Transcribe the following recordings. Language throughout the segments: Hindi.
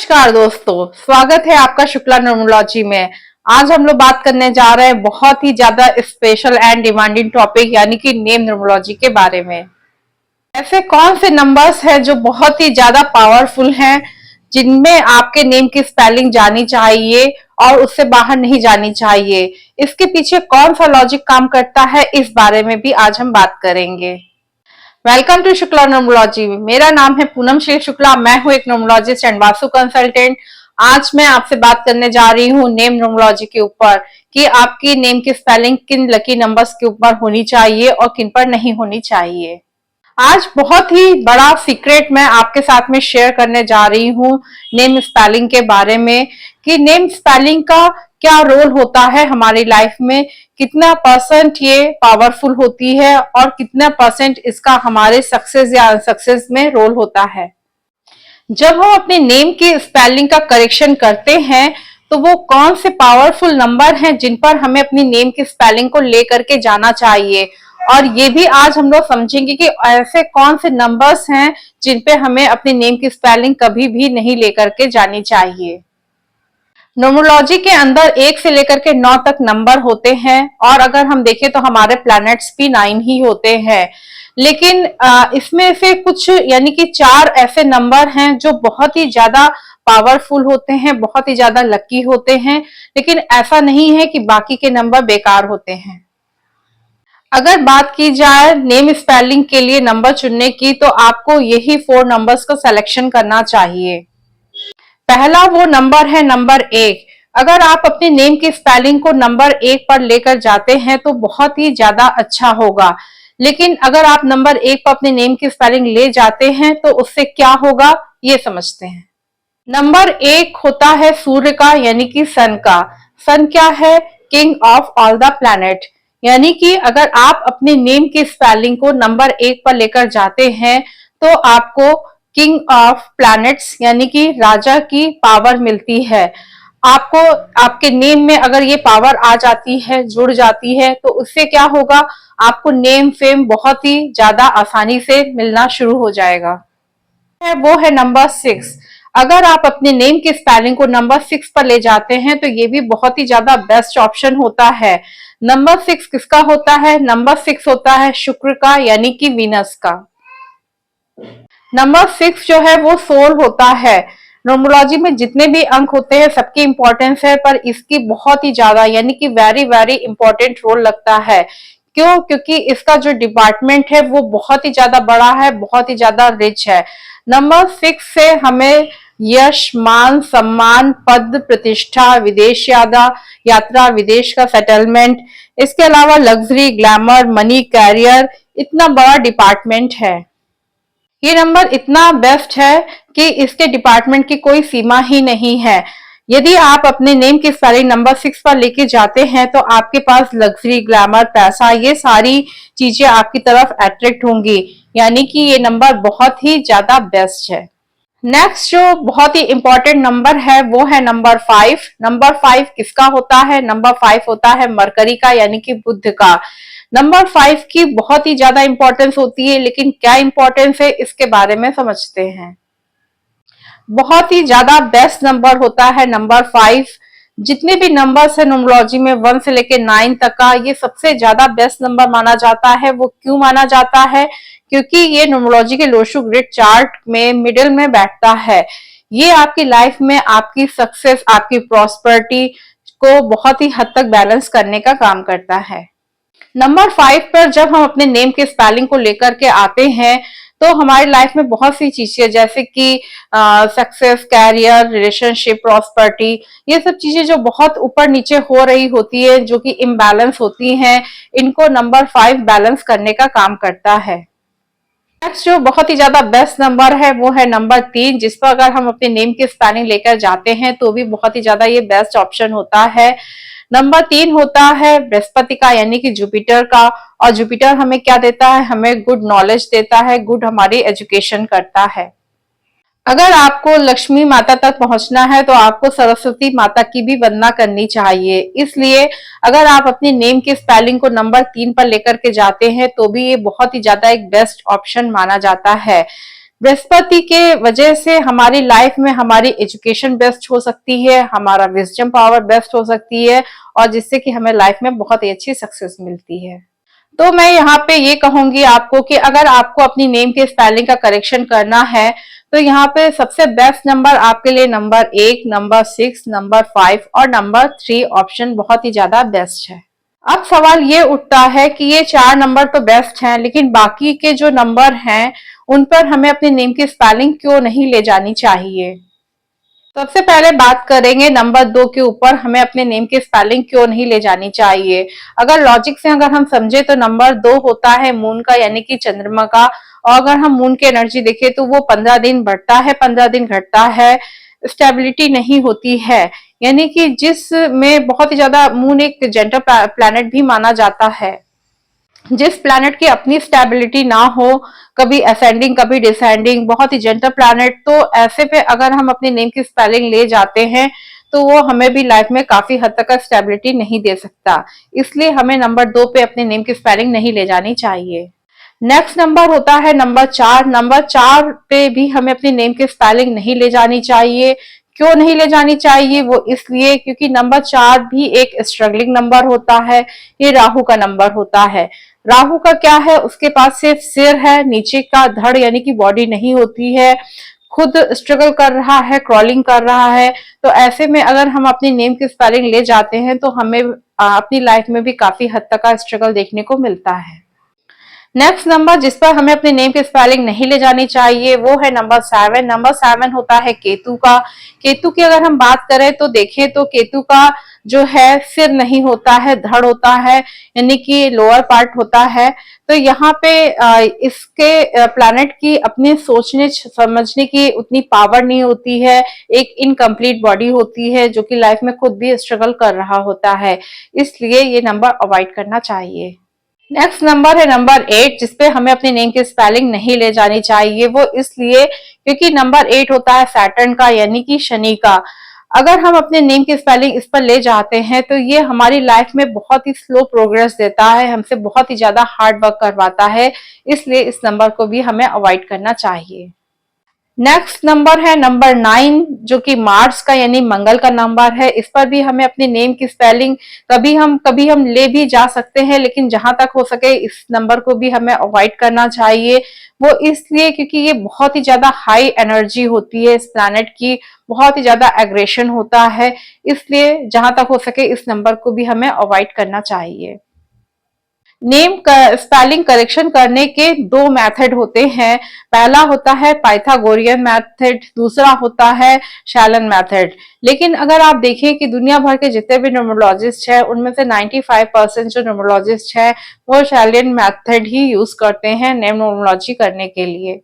नमस्कार दोस्तों, स्वागत है आपका शुक्ला न्यूमरोलॉजी में। आज हम लोग बात करने जा रहे हैं बहुत ही ज्यादा स्पेशल एंड डिमांडिंग टॉपिक यानी कि नेम न्यूमरोलॉजी के बारे में। ऐसे कौन से नंबर्स हैं जो बहुत ही ज्यादा पावरफुल हैं, जिनमें आपके नेम की स्पेलिंग जानी चाहिए और उससे बाहर नहीं जानी चाहिए। इसके पीछे कौन सा लॉजिक काम करता है, इस बारे में भी आज हम बात करेंगे। Welcome to Shukla numerology. मेरा नाम है पूनम श्री शुक्ला। मैं हूं एक न्यूमरोलॉजिस्ट एंड वास्तु कंसल्टेंट। आज मैं आपसे बात करने जा रही हूं नेम न्यूमरोलॉजी के ऊपर कि आपकी नेम की स्पेलिंग किन लकी नंबर्स के ऊपर होनी चाहिए और किन पर नहीं होनी चाहिए। आज बहुत ही बड़ा सीक्रेट मैं आपके साथ में शेयर करने जा रही हूँ नेम स्पेलिंग के बारे में कि नेम स्पेलिंग का क्या रोल होता है हमारी लाइफ में, कितना परसेंट ये पावरफुल होती है और कितना परसेंट इसका हमारे सक्सेस या अनसक्सेस में रोल होता है। जब हम अपने नेम की स्पेलिंग का करेक्शन करते हैं तो वो कौन से पावरफुल नंबर हैं जिन पर हमें अपनी नेम की स्पेलिंग को लेकर के जाना चाहिए, और ये भी आज हम लोग समझेंगे कि ऐसे कौन से नंबर्स हैं जिन पे हमें अपनी नेम की स्पेलिंग कभी भी नहीं लेकर के जानी चाहिए। न्यूमरोलॉजी के अंदर 1 से लेकर के 9 तक नंबर होते हैं और अगर हम देखें तो हमारे प्लैनेट्स भी 9 ही होते हैं। लेकिन इसमें से कुछ यानी कि 4 ऐसे नंबर हैं जो बहुत ही ज्यादा पावरफुल होते हैं, बहुत ही ज्यादा लकी होते हैं, लेकिन ऐसा नहीं है कि बाकी के नंबर बेकार होते हैं। अगर बात की जाए नेम स्पेलिंग के लिए नंबर चुनने की, तो आपको यही 4 नंबर्स को सिलेक्शन करना चाहिए। पहला वो नंबर है नंबर 1। अगर आप अपने नेम की स्पेलिंग को नंबर 1 पर लेकर जाते हैं तो बहुत ही ज्यादा अच्छा होगा। लेकिन अगर आप नंबर 1 पर अपने नेम की स्पेलिंग ले जाते हैं तो उससे क्या होगा, ये समझते हैं। नंबर 1 होता है सूर्य का यानी कि सन का। सन क्या है? King of all the planet. यानी कि अगर आप अपने नेम की स्पेलिंग को नंबर 1 पर लेकर जाते हैं तो आपको किंग ऑफ प्लैनेट्स यानी कि राजा की पावर मिलती है। आपको आपके नेम में अगर ये पावर आ जाती है, जुड़ जाती है, तो उससे क्या होगा, आपको नेम फेम बहुत ही ज्यादा आसानी से मिलना शुरू हो जाएगा। वो है नंबर 6। अगर आप अपने नेम की स्पेलिंग को नंबर 6 पर ले जाते हैं तो ये भी बहुत ही ज्यादा बेस्ट ऑप्शन होता है। नंबर 6 किसका होता है? नंबर 6 होता है शुक्र का यानी कि वीनस का। नंबर 6 जो है वो सोल होता है। न्यूमरोलॉजी में जितने भी अंक होते हैं सबकी इंपॉर्टेंस है, पर इसकी बहुत ही ज्यादा यानी कि वेरी वेरी इंपॉर्टेंट रोल लगता है। क्यों? क्योंकि इसका जो डिपार्टमेंट है वो बहुत ही ज्यादा बड़ा है, बहुत ही ज्यादा रिच है। नंबर 6 से हमें यश, मान, सम्मान, पद, प्रतिष्ठा, विदेश यात्रा, विदेश का सेटलमेंट, इसके अलावा लग्जरी, ग्लैमर, मनी, कैरियर, इतना बड़ा डिपार्टमेंट है। ये नंबर इतना बेस्ट है कि इसके डिपार्टमेंट की कोई सीमा ही नहीं है। यदि आप अपने नेम की स्पेलिंग नंबर 6 पर लेके जाते हैं तो आपके पास लग्जरी, ग्लैमर, पैसा, ये सारी चीजें आपकी तरफ अट्रैक्ट होंगी। यानी कि ये नंबर बहुत ही ज्यादा बेस्ट है। नेक्स्ट जो बहुत ही इंपॉर्टेंट नंबर है वो है नंबर 5। नंबर 5 किसका होता है? नंबर 5 होता है मरकरी का यानी कि बुध का। नंबर 5 की बहुत ही ज्यादा इंपॉर्टेंस होती है, लेकिन क्या इंपॉर्टेंस है इसके बारे में समझते हैं। बहुत ही ज्यादा बेस्ट नंबर होता है नंबर 5। जितने भी नंबर्स है न्यूमरोलॉजी में 1 से लेके 9 तक का, ये सबसे ज्यादा बेस्ट नंबर माना जाता है। वो क्यों माना जाता है? क्योंकि ये न्यूमरोलॉजी के लोशु ग्रिड चार्ट में मिडिल में बैठता है। ये आपकी लाइफ में आपकी सक्सेस, आपकी प्रॉस्पेरिटी को बहुत ही हद तक बैलेंस करने का काम करता है। नंबर 5 पर जब हम अपने नेम के स्पेलिंग को लेकर के आते हैं तो हमारी लाइफ में बहुत सी चीजें जैसे कि सक्सेस, कैरियर, रिलेशनशिप, प्रॉस्पेरिटी, ये सब चीजें जो बहुत ऊपर नीचे हो रही होती है, जो कि इम्बैलेंस होती हैं, इनको नंबर 5 बैलेंस करने का काम करता है। नेक्स्ट जो बहुत ही ज्यादा बेस्ट नंबर है वो है नंबर 3, जिस पर अगर हम अपने नेम की स्पेलिंग लेकर जाते हैं तो भी बहुत ही ज्यादा ये बेस्ट ऑप्शन होता है। नंबर 3 होता है बृहस्पति का यानी कि जुपिटर का। और जुपिटर हमें क्या देता है? हमें गुड नॉलेज देता है, गुड हमारी एजुकेशन करता है। अगर आपको लक्ष्मी माता तक पहुंचना है तो आपको सरस्वती माता की भी वंदना करनी चाहिए। इसलिए अगर आप अपनी नेम की स्पेलिंग को नंबर 3 पर लेकर के जाते हैं तो भी ये बहुत ही ज्यादा एक बेस्ट ऑप्शन माना जाता है। बृहस्पति के वजह से हमारी लाइफ में हमारी एजुकेशन बेस्ट हो सकती है, हमारा विजडम पावर बेस्ट हो सकती है, और जिससे कि हमें लाइफ में बहुत ही अच्छी सक्सेस मिलती है। तो मैं यहाँ पे ये कहूंगी आपको कि अगर आपको अपनी नेम के स्पेलिंग का करेक्शन करना है तो यहाँ पे सबसे बेस्ट नंबर आपके लिए नंबर 1, नंबर 6, नंबर 5 और नंबर 3 ऑप्शन बहुत ही ज्यादा बेस्ट है। अब सवाल ये उठता है कि ये 4 नंबर तो बेस्ट हैं, लेकिन बाकी के जो नंबर हैं उन पर हमें अपने नेम की स्पेलिंग क्यों नहीं ले जानी चाहिए। सबसे पहले बात करेंगे नंबर 2 के ऊपर, हमें अपने नेम की स्पेलिंग क्यों नहीं ले जानी चाहिए। अगर लॉजिक से अगर हम समझे तो नंबर 2 होता है मून का, यानी कि चंद्रमा का, और अगर हम मून की एनर्जी देखें तो वो 15 दिन बढ़ता है, 15 दिन घटता है, स्टेबिलिटी नहीं होती है। यानी कि जिसमें बहुत ही ज्यादा मून एक जेंटल प्लैनेट भी माना जाता है, जिस प्लैनेट की अपनी स्टेबिलिटी ना हो, कभी असेंडिंग कभी डिसेंडिंग, बहुत ही जेंटल प्लैनेट, तो ऐसे पे अगर हम अपने नेम की स्पेलिंग ले जाते हैं तो वो हमें भी लाइफ में काफी हद तक स्टेबिलिटी नहीं दे सकता। इसलिए हमें नंबर 2 पे अपने नेम की स्पेलिंग नहीं ले जानी चाहिए। नेक्स्ट नंबर होता है नंबर 4। नंबर 4 पे भी हमें अपनी नेम की स्पेलिंग नहीं ले जानी चाहिए। क्यों नहीं ले जानी चाहिए? वो इसलिए क्योंकि नंबर 4 भी एक स्ट्रगलिंग नंबर होता है, ये राहु का नंबर होता है। राहु का क्या है, उसके पास सिर्फ सिर है, नीचे का धड़ यानी कि बॉडी नहीं होती है, खुद स्ट्रगल कर रहा है, क्रॉलिंग कर रहा है। तो ऐसे में अगर हम अपनी नेम की स्पेलिंग ले जाते हैं तो हमें अपनी लाइफ में भी काफी हद तक का स्ट्रगल देखने को मिलता है। नेक्स्ट नंबर जिस पर हमें अपने नेम की स्पेलिंग नहीं ले जानी चाहिए वो है नंबर 7। नंबर 7 होता है केतु का। केतु की अगर हम बात करें तो देखें तो केतु का जो है सिर नहीं होता है, धड़ होता है, यानी कि लोअर पार्ट होता है। तो यहाँ पे इसके प्लैनेट की अपने सोचने समझने की उतनी पावर नहीं होती है, एक इनकम्प्लीट बॉडी होती है जो कि लाइफ में खुद भी स्ट्रगल कर रहा होता है, इसलिए ये नंबर अवॉइड करना चाहिए। नेक्स्ट नंबर है नंबर 8, जिसपे हमें अपनी नेम की स्पेलिंग नहीं ले जानी चाहिए। वो इसलिए क्योंकि नंबर 8 होता है सैटर्न का, यानी कि शनि का। अगर हम अपने नेम की स्पेलिंग इस पर ले जाते हैं तो ये हमारी लाइफ में बहुत ही स्लो प्रोग्रेस देता है, हमसे बहुत ही ज्यादा हार्ड वर्क करवाता है, इसलिए इस नंबर को भी हमें अवॉइड करना चाहिए। नेक्स्ट नंबर है नंबर 9, जो कि मार्स का यानी मंगल का नंबर है। इस पर भी हमें अपने नेम की स्पेलिंग कभी हम ले भी जा सकते हैं, लेकिन जहां तक हो सके इस नंबर को भी हमें अवॉइड करना चाहिए। वो इसलिए क्योंकि ये बहुत ही ज्यादा हाई एनर्जी होती है, इस प्लैनेट की बहुत ही ज्यादा एग्रेशन होता है, इसलिए जहां तक हो सके इस नंबर को भी हमें अवॉइड करना चाहिए। नेम स्पेलिंग करेक्शन करने के दो मेथड होते हैं। पहला होता है पाइथागोरियन मेथड, दूसरा होता है शैलन मेथड। लेकिन अगर आप देखें कि दुनिया भर के जितने भी न्यूमरोलॉजिस्ट हैं उनमें से 95% जो न्यूमरोलॉजिस्ट हैं वो शैलन मेथड ही यूज करते हैं नेम न्यूमरोलॉजी करने के लिए।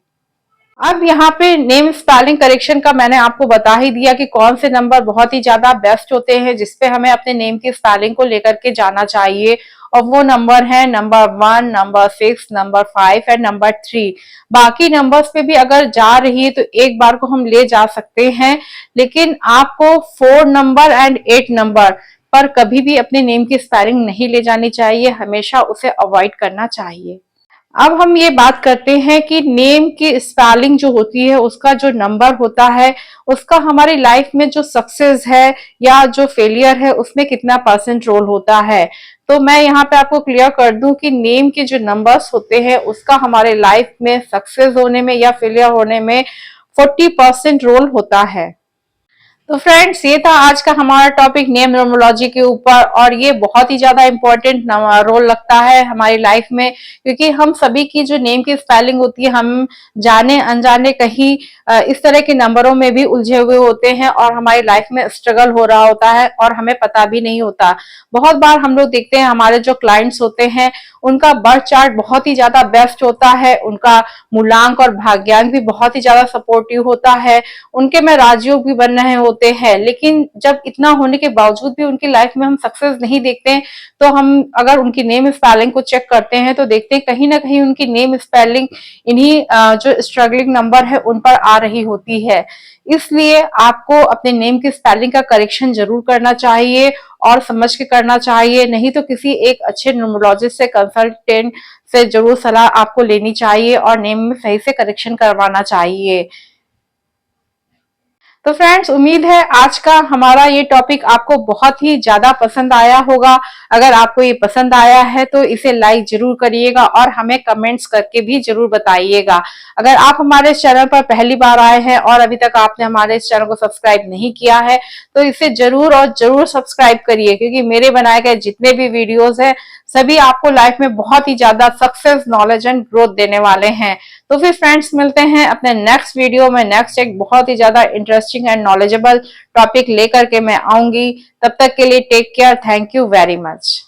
अब यहाँ पे नेम स्पेलिंग करेक्शन का मैंने आपको बता ही दिया कि कौन से नंबर बहुत ही ज्यादा बेस्ट होते हैं जिसपे हमें अपने नेम की स्पेलिंग को लेकर के जाना चाहिए, और वो नंबर है number 1, number 6, number 5 and number 3। बाकी नंबर्स पे भी अगर जा रही है तो एक बार को हम ले जा सकते हैं, लेकिन आपको 4 नंबर एंड 8 नंबर पर कभी भी अपने नेम की स्पेलिंग नहीं ले जानी चाहिए, हमेशा उसे अवॉइड करना चाहिए। अब हम ये बात करते हैं कि नेम की स्पेलिंग जो होती है उसका जो नंबर होता है उसका हमारी लाइफ में जो सक्सेस है या जो फेलियर है उसमें कितना परसेंट रोल होता है। तो मैं यहाँ पे आपको क्लियर कर दूं कि नेम के जो नंबर्स होते हैं उसका हमारे लाइफ में सक्सेस होने में या फेलियर होने में 40% रोल होता है। तो फ्रेंड्स ये था आज का हमारा टॉपिक नेम न्यूमरोलॉजी के ऊपर, और ये बहुत ही ज्यादा इंपॉर्टेंट रोल लगता है हमारी लाइफ में, क्योंकि हम सभी की जो नेम की स्पेलिंग होती है हम जाने अनजाने कहीं इस तरह के नंबरों में भी उलझे हुए होते हैं और हमारी लाइफ में स्ट्रगल हो रहा होता है और हमें पता भी नहीं होता। बहुत बार हम लोग देखते हैं हमारे जो क्लाइंट्स होते हैं उनका बर्थ चार्ट बहुत ही ज्यादा बेस्ट होता है, उनका मूलांक और भाग्यांक भी बहुत ही ज्यादा सपोर्टिव होता है, उनके में राजयोग भी बन रहे होते होते हैं, लेकिन जब इतना होने के बावजूद भी उनकी लाइफ में हम सक्सेस नहीं देखते हैं, तो हम अगर उनकी नेम स्पेलिंग को चेक करते हैं तो देखते हैं कहीं ना कहीं उनकी नेम स्पेलिंग इन्हीं जो स्ट्रगलिंग नंबर है उन पर आ रही होती है। इसलिए आपको अपने नेम की स्पेलिंग का करेक्शन जरूर करना चाहिए और समझ के करना चाहिए, नहीं तो किसी एक अच्छे न्यूमरोलॉजिस्ट से, कंसल्टेंट से जरूर सलाह आपको लेनी चाहिए और नेम में सही से करेक्शन करवाना चाहिए। तो फ्रेंड्स, उम्मीद है आज का हमारा ये टॉपिक आपको बहुत ही ज्यादा पसंद आया होगा। अगर आपको ये पसंद आया है तो इसे लाइक जरूर करिएगा और हमें कमेंट्स करके भी जरूर बताइएगा। अगर आप हमारे इस चैनल पर पहली बार आए हैं और अभी तक आपने हमारे इस चैनल को सब्सक्राइब नहीं किया है तो इसे जरूर और जरूर सब्सक्राइब करिए, क्योंकि मेरे बनाए गए जितने भी वीडियोज है सभी आपको लाइफ में बहुत ही ज्यादा सक्सेस, नॉलेज एंड ग्रोथ देने वाले हैं। तो फिर फ्रेंड्स, मिलते हैं अपने नेक्स्ट वीडियो में। नेक्स्ट एक बहुत ही ज्यादा इंटरेस्टिंग एंड नॉलेजेबल टॉपिक लेकर के मैं आऊंगी। तब तक के लिए take care. Thank you very much.